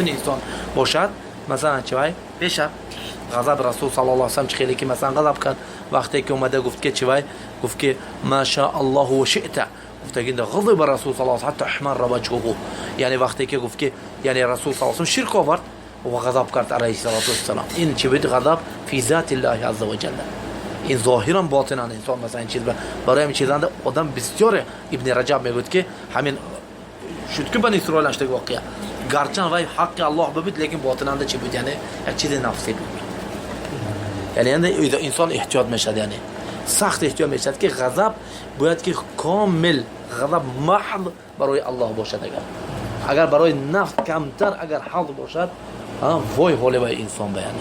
انسان باشد مثلا چی پیش غضب رسول صلی الله علیه و سلم خیلی که مثلا غضب کرد وقتی که اومده گفت که چی گفت که ما شاء الله و شئت گفت که غضب رسول صلی الله علیه و سلم حتی احمر وجهه یعنی وقتی که گفت که یعنی رسول صلی الله علیه و سلم شرک آورد و غضب کرد علیه السلام این چی بود غضب فی ذات الله عز و جل این ظاهرا باطنا انسان مثلا این چیز برای این چیزا آدم بسیار ابن رجب میگه که همین شد که بنی اسرائیل اشتگ واقعا گرچه وای حق الله ببید لیکن باطنانده چی بود یعنی یک چیز نفسی بود یعنی انسان احتیاط میشد یعنی سخت احتیاط میشد که غضب باید که کامل غضب محض برای الله باشد اگر برای نفس کمتر اگر حظ باشد وای حال وای انسان بیانی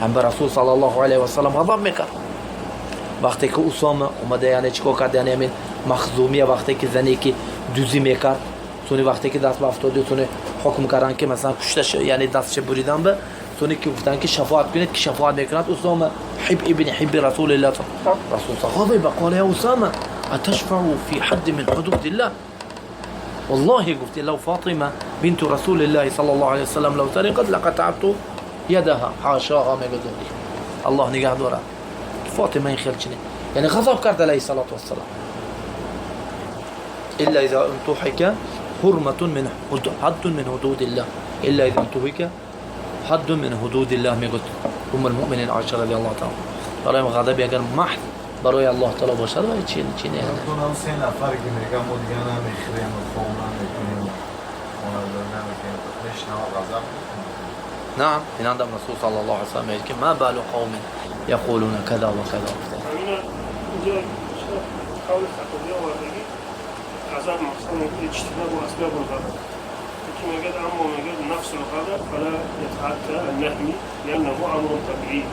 هم به رسول صلی الله علیه و سلم غضب میکرد وقتی که اسامه اومده یعنی چیکار کرد یعنی همین مخزومیه وقتی که زنی که دوزی میکرد سونی وقتی که دست بافتاده سونی حکم کردن که مثلا کشتش یعنی دستش بریدن به سونی که گفتن که شفاعت کنید که شفاعت میکند اسامه حب ابن حب رسول الله رسول صلی غضب قال يا اسامه اتشفع في حد من حدود الله والله قلت لو فاطمه بنت رسول الله صلى الله عليه وسلم لو سرقت لقطعت يدها حاشاها میگذاری الله نگه داره فاطمه این خیلی چنین یعنی غضب کرد علیه الصلاه و السلام الا اذا انتهك حرمة من حد من حدود الله الا اذا انتهك حد من حدود الله میگفت المؤمنین عایشه رضی الله تعالی برای غضب اگر محض برای الله تعالی باشد و چی نه تو هم سه نفر که میگم ما دیگه نمیخریم و فوقا میکنیم مناظره نمیکنیم بشنو غضب نعم این عندما رسول صلی الله علیه و سلم میگه ما بال قوم یقولون كذا و كذا غضب مثلا اجتناب اسباب الغضب لكن قد امر من نفس الغضب فلا يتعدى النهي لانه امر طبيعي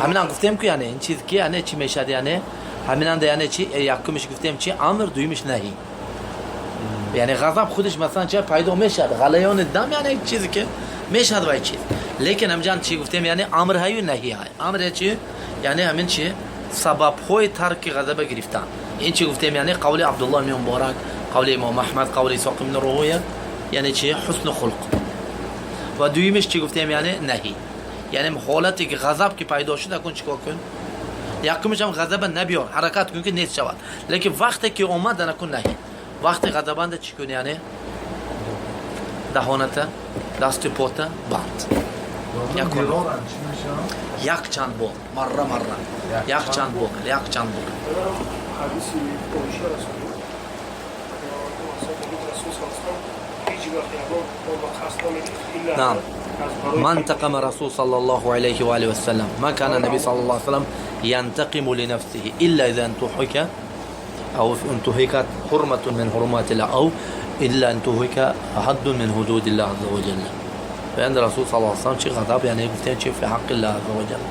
همین گفتم که یعنی این چیز که یعنی چی میشد یعنی همین یعنی چی یکمش گفتم چی امر دویمش نهی یعنی غضب خودش مثلا چه پیدا میشد غلیان دم یعنی یک چیزی که میشد و چیز لیکن همجان چی گفتم یعنی امر های و نهی های امر چی یعنی همین چی سبب های ترک غضب گرفتن این چی گفتم یعنی قول عبدالله بن مبارک قول امام احمد قول اسحاق بن راهویه یعنی چی حسن خلق و دویمش چی گفتم یعنی نهی یعنی حالتی که غضب که پیدا شده کن چیکار کن یکمش هم غضب نبیار حرکت کن که نیست شود لیکن وقتی که اومد نکن نهی وقتی غضبنده چی کن یعنی دهانت دست پات بند یک چند بار مره یک چند بار حدیثی عایشه رسول نعم ما انتقم رسول صلى الله عليه وآله وسلم ما كان النبي صلى الله عليه وسلم ينتقم لنفسه إلا إذا انتهك أو انتهكت حرمة من حرمات الله أو إلا انتهك حد من حدود الله عز وجل فعند الرسول صلى الله عليه وسلم شيء غضب يعني يقول في حق الله عز وجل